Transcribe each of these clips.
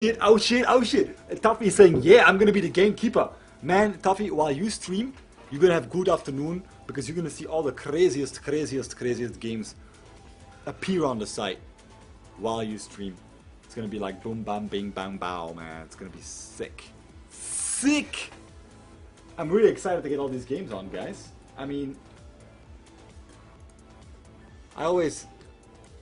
shit, oh shit, oh shit. Tuffy is saying, yeah, I'm gonna be the gamekeeper. Man, Tuffy, while you stream, you're gonna have good afternoon because you're gonna see all the craziest games appear on the site while you stream. It's gonna be like boom, bam, bing, bang, bow, man. It's gonna be sick. Sick! I'm really excited to get all these games on, guys. I mean, I always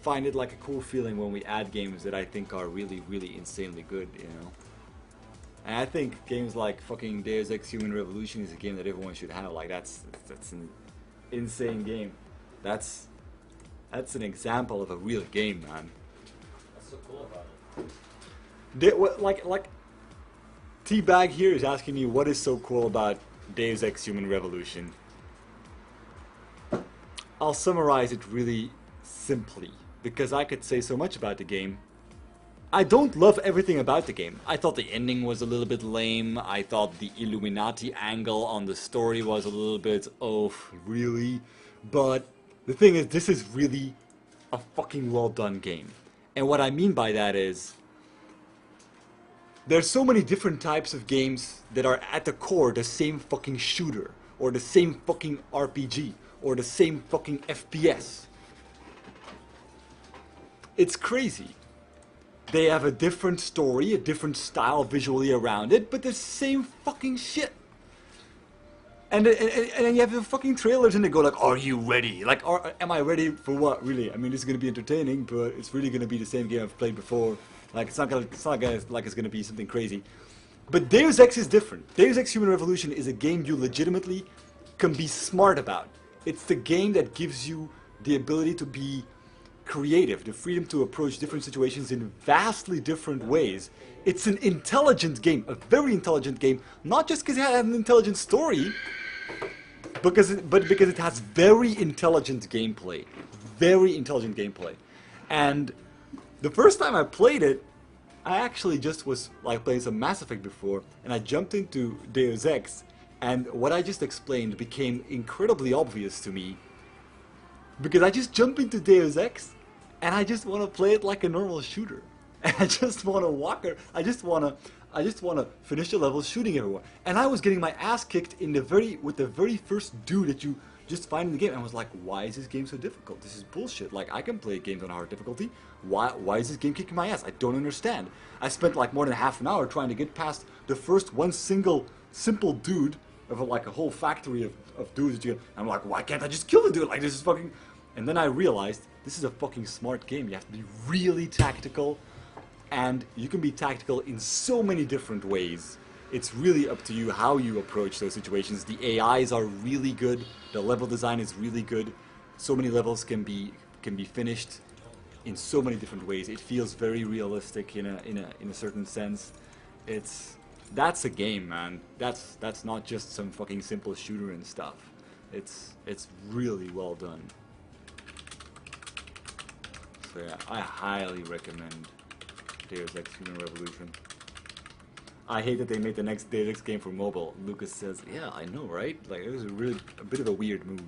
find it like a cool feeling when we add games that I think are really insanely good, you know. And I think games like fucking Deus Ex Human Revolution is a game that everyone should have. Like that's an insane game. That's an example of a real game, man. What's so cool about it? Like T-Bag here is asking me what is so cool about Deus Ex Human Revolution. I'll summarize it really simply because I could say so much about the game. I don't love everything about the game. I thought the ending was a little bit lame. I thought the Illuminati angle on the story was a little bit, oh, really? But the thing is, this is really a fucking well done game. And what I mean by that is, there's so many different types of games that are at the core the same fucking shooter, or the same fucking RPG, or the same fucking FPS. It's crazy. They have a different story, a different style visually around it, but the same fucking shit. And then you have the fucking trailers and they go like, are you ready? Like, am I ready for what, really? I mean, this is going to be entertaining, but it's really going to be the same game I've played before. Like, it's not like it's going to be something crazy. But Deus Ex is different. Deus Ex Human Revolution is a game you legitimately can be smart about. It's the game that gives you the ability to be creative, the freedom to approach different situations in vastly different ways. It's an intelligent game, a very intelligent game, not just because it has an intelligent story, but because it has very intelligent gameplay. Very intelligent gameplay. And the first time I played it, I actually just was like playing some Mass Effect before, and I jumped into Deus Ex, and what I just explained became incredibly obvious to me. Because I just jump into Deus Ex, and I just want to play it like a normal shooter. And I just want to walk her. I just want to finish the level shooting everyone. And I was getting my ass kicked with the very first dude that you just find in the game. And I was like, why is this game so difficult? This is bullshit. Like, I can play games on hard difficulty. Why is this game kicking my ass? I don't understand. I spent like more than half an hour trying to get past the first simple dude of like a whole factory of dudes that you get. I'm like, why can't I just kill the dude? Like, this is fucking... And then I realized, this is a fucking smart game. You have to be really tactical, and you can be tactical in so many different ways. It's really up to you how you approach those situations. The AIs are really good. The level design is really good. So many levels can be finished in so many different ways. It feels very realistic in a certain sense. That's a game, man. That's not just some fucking simple shooter and stuff. It's really well done. So yeah, I highly recommend Deus Ex Human Revolution. I hate that they made the next Deus Ex game for mobile. Lucas says, yeah, I know, right? Like, it was a bit of a weird move.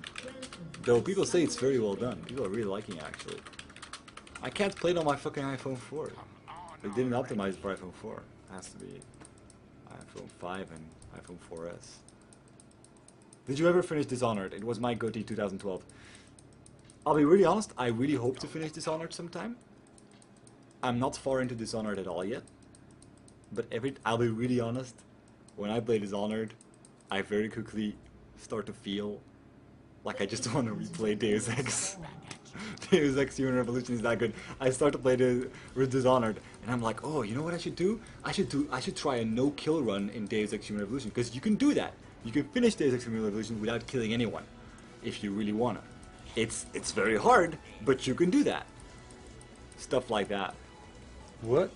Though people say it's very well done. People are really liking it, actually. I can't play it on my fucking iPhone 4. They didn't optimize for iPhone 4. It has to be iPhone 5 and iPhone 4S. Did you ever finish Dishonored? It was my GOTY 2012. I'll be really honest, I really hope to finish Dishonored sometime. I'm not far into Dishonored at all yet. But I'll be really honest, when I play Dishonored, I very quickly start to feel like I just want to replay Deus Ex. Deus Ex Human Revolution is that good. I start to play Dishonored, and I'm like, oh, you know what I should do? I should try a no-kill run in Deus Ex Human Revolution, because you can do that. You can finish Deus Ex Human Revolution without killing anyone, if you really wanna. It's very hard, but you can do that. Stuff like that. What?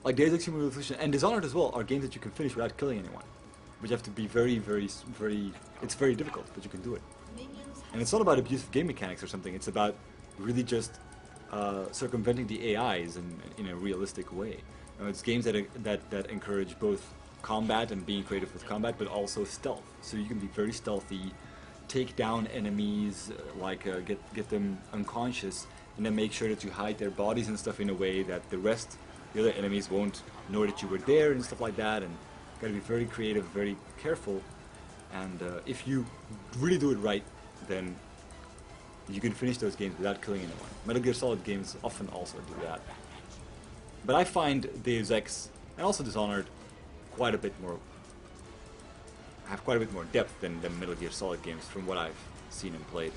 Like Deus Ex Human Revolution and Dishonored as well are games that you can finish without killing anyone. But you have to be very... It's very difficult, but you can do it. And it's not about abusive game mechanics or something. It's about really just circumventing the AIs in a realistic way. You know, it's games that encourage both combat and being creative with combat, but also stealth. So you can be very stealthy, take down enemies, get them unconscious, and then make sure that you hide their bodies and stuff in a way that the rest the other enemies won't know that you were there and stuff like that, and gotta be very creative, very careful. And if you really do it right, then you can finish those games without killing anyone. Metal Gear Solid games often also do that. But I find Deus Ex and also Dishonored have quite a bit more depth than Metal Gear Solid games from what I've seen and played.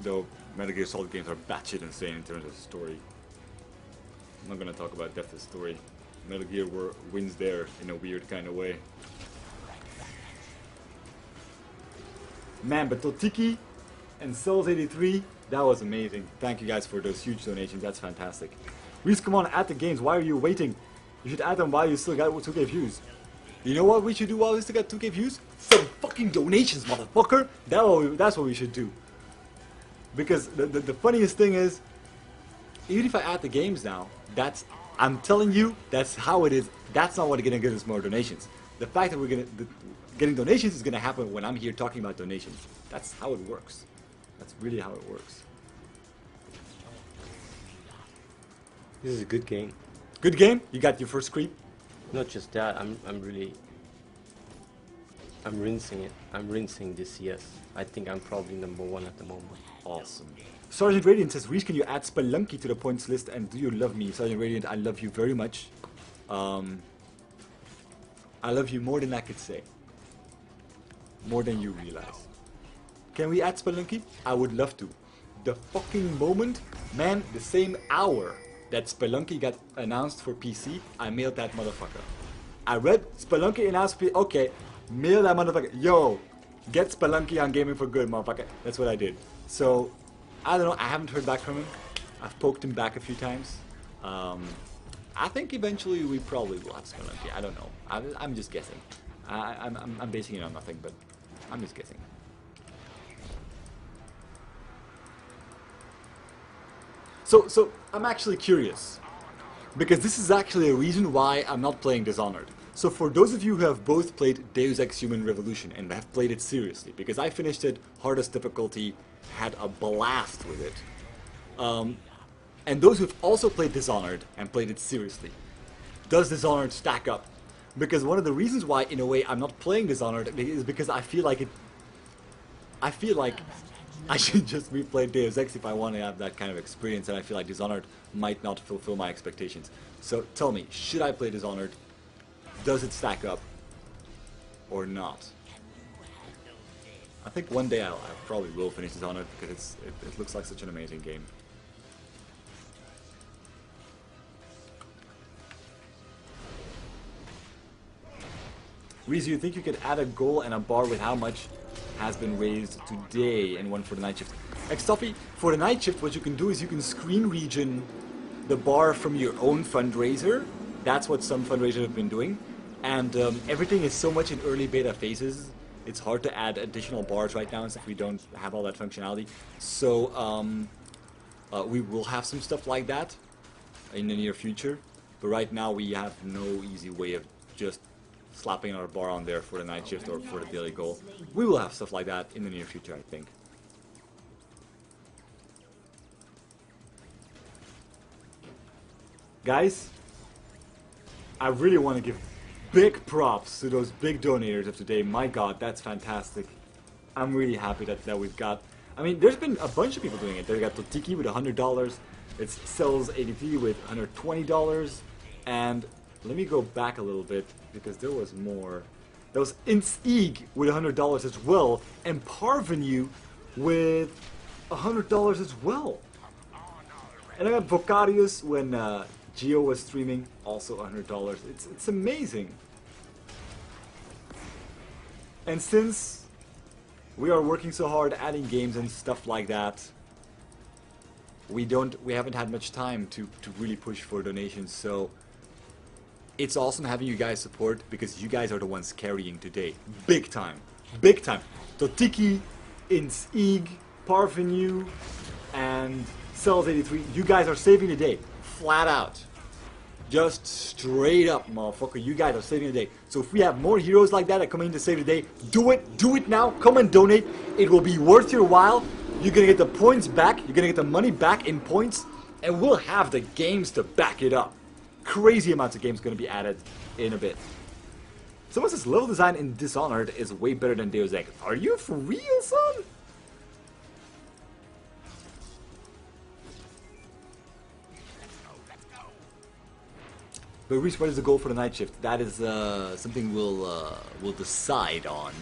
Though Metal Gear Solid games are batshit insane in terms of story. I'm not gonna talk about depth of story. Metal Gear wins there in a weird kind of way. Man, but Totiki and Cells83, that was amazing. Thank you guys for those huge donations, that's fantastic. Reese, come on, add the games, why are you waiting? You should add them while you still got 2k views. You know what we should do while we still got 2k views? Some fucking donations, motherfucker! That's what we should do. Because the funniest thing is, even if I add the games now, I'm telling you, that's how it is. That's not what's gonna get us more donations. The fact that getting donations is gonna happen when I'm here talking about donations. That's how it works. That's really how it works. This is a good game. Good game? You got your first creep? Not just that, I'm rinsing it. I'm rinsing this CS. I think I'm probably #1 at the moment. Awesome. Sergeant Radiant says, Reese, can you add Spelunky to the points list, and do you love me? Sergeant Radiant, I love you very much. I love you more than I could say. More than you realize. Can we add Spelunky? I would love to. The fucking moment, man, the same hour that Spelunky got announced for PC, I mailed that motherfucker. I read Spelunky announced for PC, okay, mail that motherfucker. Yo, get Spelunky on Gaming for Good, motherfucker. That's what I did. So, I don't know, I haven't heard back from him. I've poked him back a few times. I think eventually we probably will have Spelunky. I don't know. I'm just guessing. I'm basing it on nothing, but I'm just guessing. So I'm actually curious, because this is actually a reason why I'm not playing Dishonored. So for those of you who have both played Deus Ex Human Revolution and have played it seriously, because I finished it, hardest difficulty, had a blast with it. And those who've also played Dishonored and played it seriously, does Dishonored stack up? Because one of the reasons why, in a way, I'm not playing Dishonored is because I feel like I should just replay Deus Ex if I want to have that kind of experience, and I feel like Dishonored might not fulfill my expectations. So tell me, should I play Dishonored? Does it stack up? Or not? I think one day I probably will finish Dishonored because it looks like such an amazing game. Reese, you think you could add a goal and a bar with how much has been raised today and one for the night shift? Xtoffy, for the night shift, what you can do is you can screen region the bar from your own fundraiser. That's what some fundraisers have been doing. And everything is so much in early beta phases, it's hard to add additional bars right now since we don't have all that functionality. So we will have some stuff like that in the near future. But right now we have no easy way of just slapping our bar on there for the night shift or for the daily goal. We will have stuff like that in the near future, I think. Guys, I really want to give big props to those big donators of today. My god, that's fantastic. I'm really happy that we've got... I mean, there's been a bunch of people doing it. They got Totiki with $100. It's Cells83 with $120. And let me go back a little bit, because there was more. There was Intsig with $100 as well, and Parvenu with $100 as well. And I got Vocarius when Geo was streaming, also $100. It's amazing. And since we are working so hard adding games and stuff like that, we haven't had much time to really push for donations, so it's awesome having you guys support, because you guys are the ones carrying today. Big time. Big time. Totiki, Intsig, Parvenu, and Cells83, you guys are saving the day. Flat out. Just straight up, motherfucker. You guys are saving the day. So if we have more heroes like that coming in to save the day, do it. Do it now. Come and donate. It will be worth your while. You're gonna get the points back. You're gonna get the money back in points. And we'll have the games to back it up. Crazy amounts of games gonna be added in a bit. Someone says level design in Dishonored is way better than Deus Ex. Are you for real, son? But Reese, what is the goal for the night shift? That is something we'll decide on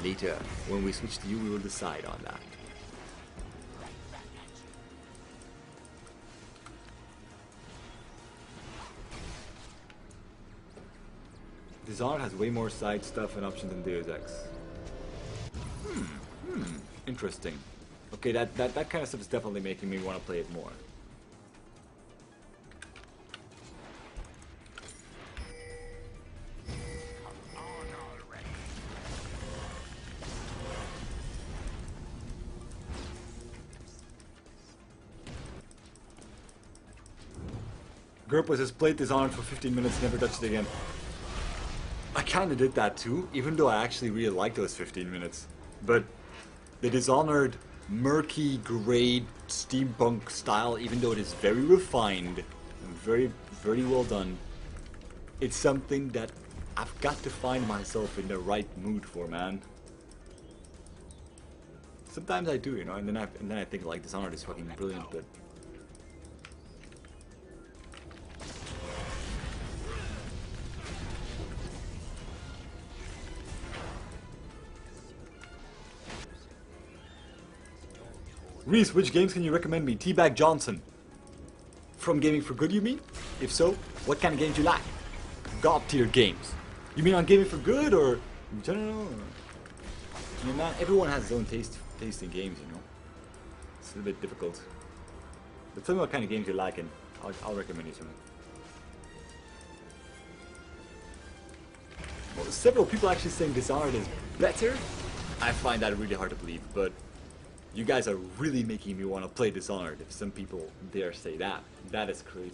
later. When we switch to you, we will decide on that. Dishonored has way more side stuff and options than Deus Ex. Interesting. Okay, that kind of stuff is definitely making me want to play it more. Gerpus has played Dishonored for 15 minutes, never touched it again. I kinda did that too, even though I actually really liked those 15 minutes. But the Dishonored murky, grey, steampunk style, even though it is very refined and very, very well done, it's something that I've got to find myself in the right mood for, man. Sometimes I do, you know, and then I think like Dishonored is fucking brilliant, but Reese, which games can you recommend me? Teabag Johnson. From Gaming for Good, you mean? If so, what kind of games you like? God tier games. You mean on Gaming for Good or in general? Or? I mean, man, everyone has his own taste in games, you know. It's a bit difficult. But tell me what kind of games you like, and I'll recommend you something. Well, several people actually saying Dishonored is better. I find that really hard to believe, but you guys are really making me want to play Dishonored if some people dare say that. That is crazy.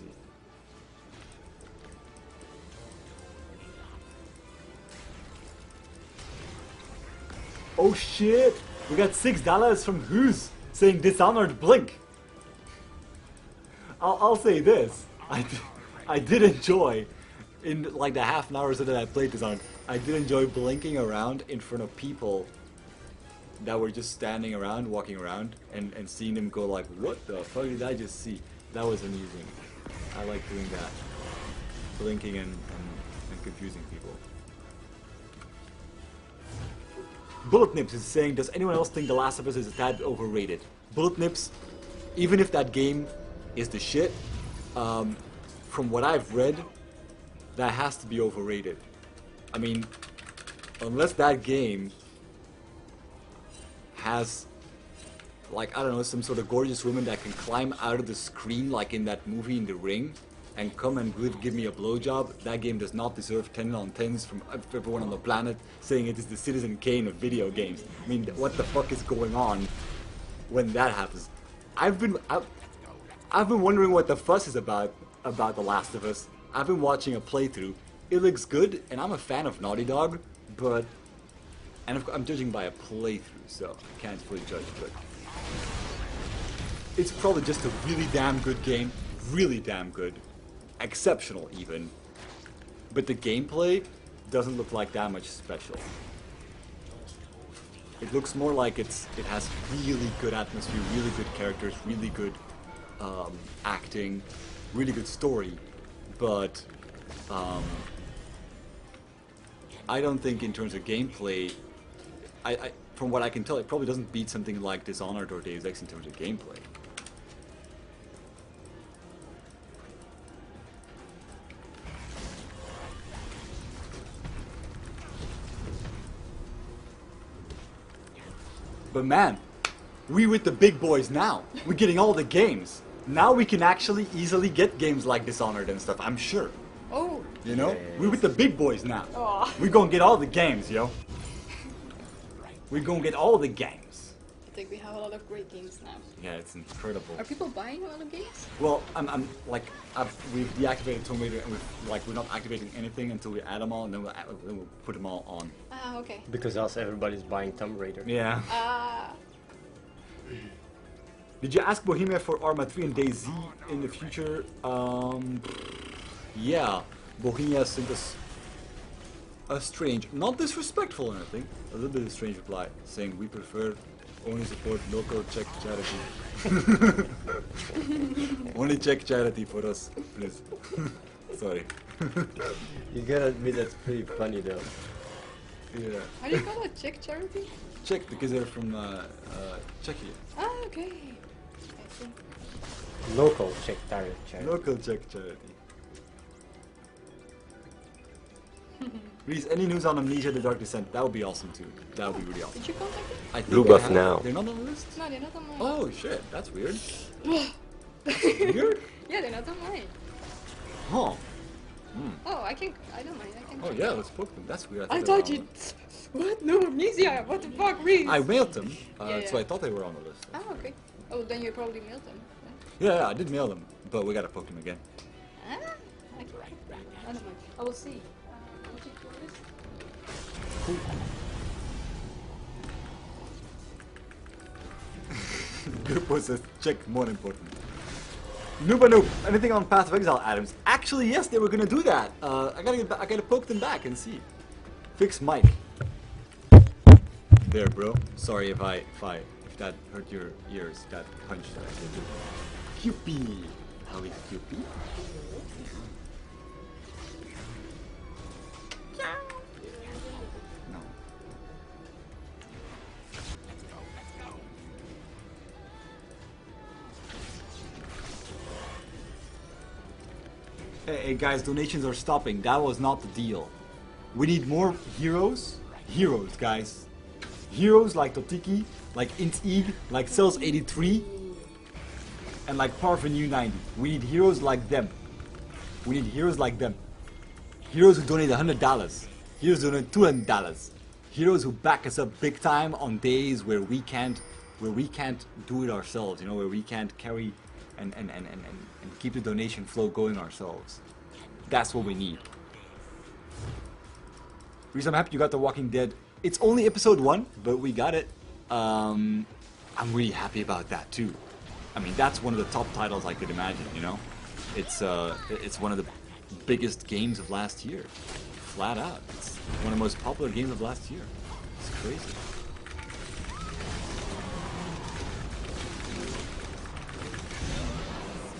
Oh shit! We got $6 from Who's saying Dishonored Blink. I'll say this. I did enjoy, in like the half an hour or so that I played Dishonored, I did enjoy blinking around in front of people that were just standing around, walking around, and seeing them go like, what the fuck did I just see? That was amusing. I like doing that. Blinking and confusing people. Bullet Nips is saying, does anyone else think The Last of Us is a tad overrated? Bullet Nips, even if that game is the shit, from what I've read, that has to be overrated. I mean, unless that game has, like, I don't know, some sort of gorgeous woman that can climb out of the screen like in that movie In the Ring and come and give me a blowjob, that game does not deserve 10 on 10s from everyone on the planet saying it is the Citizen Kane of video games. I mean, what the fuck is going on when that happens? I've been wondering what the fuss is about The Last of Us. I've been watching a playthrough. It looks good, and I'm a fan of Naughty Dog, but... And I'm judging by a playthrough, so I can't fully judge, but... It's probably just a really damn good game. Really damn good. Exceptional, even. But the gameplay doesn't look like that much special. It looks more like it has really good atmosphere, really good characters, really good acting, really good story, but I don't think in terms of gameplay, from what I can tell, it probably doesn't beat something like Dishonored or Deus Ex in terms of gameplay. But man, we with the big boys now. We're getting all the games. Now we can actually easily get games like Dishonored and stuff, I'm sure. Oh. You know? We're with the big boys now. Aw. We're gonna get all the games, yo. We're gonna get all the games. I think we have a lot of great games now. Yeah, it's incredible. Are people buying a lot of games? Well, we've deactivated Tomb Raider, and we're not activating anything until we add them all, and then we'll put them all on. Ah, okay. Because else everybody's buying Tomb Raider. Yeah. Ah. Did you ask Bohemia for Arma 3 and DayZ in the future? Yeah. Bohemia sent us a strange, not disrespectful or anything, a little bit of a strange reply, saying we prefer only support local Czech charity. Only Czech charity for us, please. Sorry. You gotta admit that's pretty funny though. Yeah. How do you call it? Czech charity? Czech, because they're from Czechia. Ah, okay. I see. Local Czech charity. Local Czech charity. Reese, any news on Amnesia: The Dark Descent? That would be awesome too. That would be really awesome. Did you contact them? I think Blue I buff have. now. They're not on the list? No, they're not on mine. Oh shit, that's weird. Weird? Yeah, they're not on mine. Huh. Oh, I don't mind. I can. Oh yeah, let's poke them. That's weird. I they were thought on you. the- What? No amnesia. What the fuck, Reese? I mailed them, Yeah, so yeah. I thought they were on the list. Ah, okay. Oh, then you probably mailed them. Yeah, I did mail them, but we gotta poke them again. Ah, I don't mind. I will see. I'll check your list. Cool. Group was a check more important. Nooba Noob, anything on Path of Exile, Adams? Actually, yes, they were gonna do that. I gotta poke them back and see. Fix Mike. There, bro. Sorry if that hurt your ears. That punch that I did. Cupid. How is Cupid? No. Hey guys, donations are stopping. That was not the deal. We need more heroes. Heroes, guys. Heroes like Totiki, like Int-Eg, like Cells83, and like Parvin U90. We need heroes like them. We need heroes like them. Heroes who donate $100. Heroes who donate $200. Heroes who back us up big time on days where we can't do it ourselves, you know, where we can't carry and keep the donation flow going ourselves. That's what we need. Reason I'm happy you got The Walking Dead. It's only episode 1, but we got it. I'm really happy about that too. I mean, that's one of the top titles I could imagine, you know? It's one of the biggest games of last year. Flat out. It's one of the most popular games of last year. It's crazy.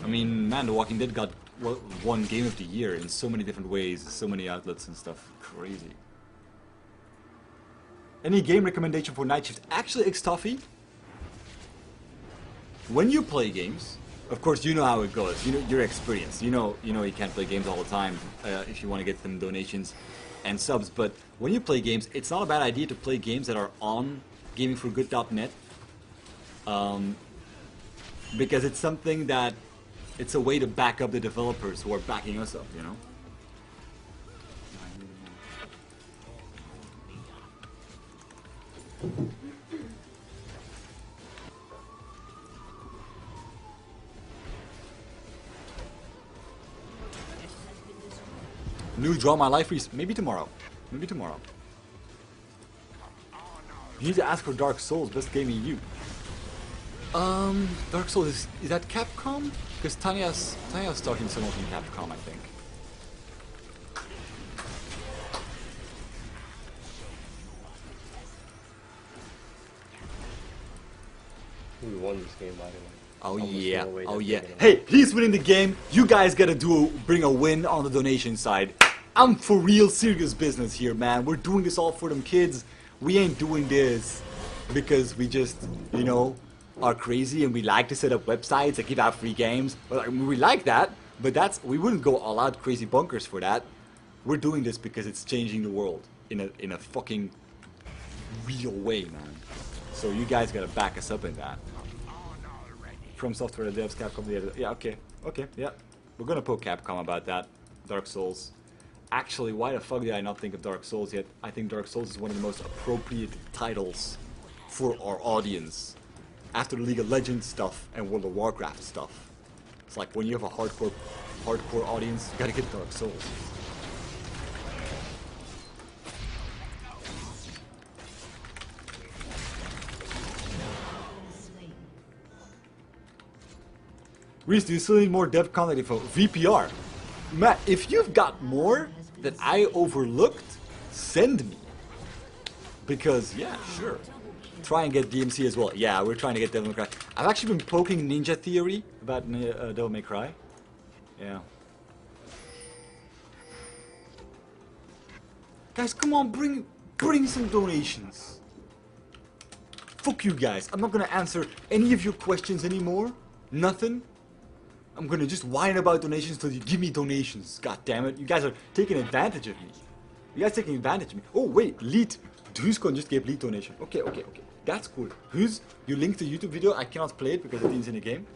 I mean, man, The Walking Dead got won Game of the Year in so many different ways, so many outlets and stuff. Crazy. Any game recommendation for Night Shift? Actually, Xtoffy, when you play games, of course you know how it goes. You know your experience. You know you can't play games all the time if you want to get them donations and subs. But when you play games, it's not a bad idea to play games that are on gamingforgood.net, because it's something that it's a way to back up the developers who are backing us up. You know. New Draw My Life Reese. Maybe tomorrow. Maybe tomorrow. You need to ask for Dark Souls, best game EU. Dark Souls, is that Capcom? Because Tanya's talking to someone from Capcom, I think. We won this game, by the way. Oh Almost yeah, no way oh that yeah. we're gonna Hey, he's winning the game. You guys gotta bring a win on the donation side. I'm for real serious business here, man. We're doing this all for them kids. We ain't doing this because we just, you know, are crazy and we like to set up websites and give out free games. Well, I mean, we like that, but we wouldn't go all out crazy bunkers for that. We're doing this because it's changing the world in a fucking real way, man. So you guys gotta back us up in that. From Software, the devs, Capcom, yeah, okay, yeah. We're gonna poke Capcom about that. Dark Souls. Actually, why the fuck did I not think of Dark Souls yet? I think Dark Souls is one of the most appropriate titles for our audience. after the League of Legends stuff and World of Warcraft stuff. It's like when you have a hardcore audience, you gotta get Dark Souls. Reese, do you still need more dev content info? VPR. Matt, if you've got more that I overlooked, send me. Because, yeah, sure. Try and get DMC as well. Yeah, we're trying to get Devil May Cry. I've actually been poking Ninja Theory about Devil May Cry. Yeah. Guys, come on, bring some donations. Fuck you guys. I'm not gonna answer any of your questions anymore. Nothing. I'm gonna just whine about donations till you give me donations. God damn it. You guys are taking advantage of me. You guys taking advantage of me. Oh wait, lead. Huskon just gave lead donation. Okay. That's cool. Who's you linked the YouTube video? I cannot play it because Athene's in the game.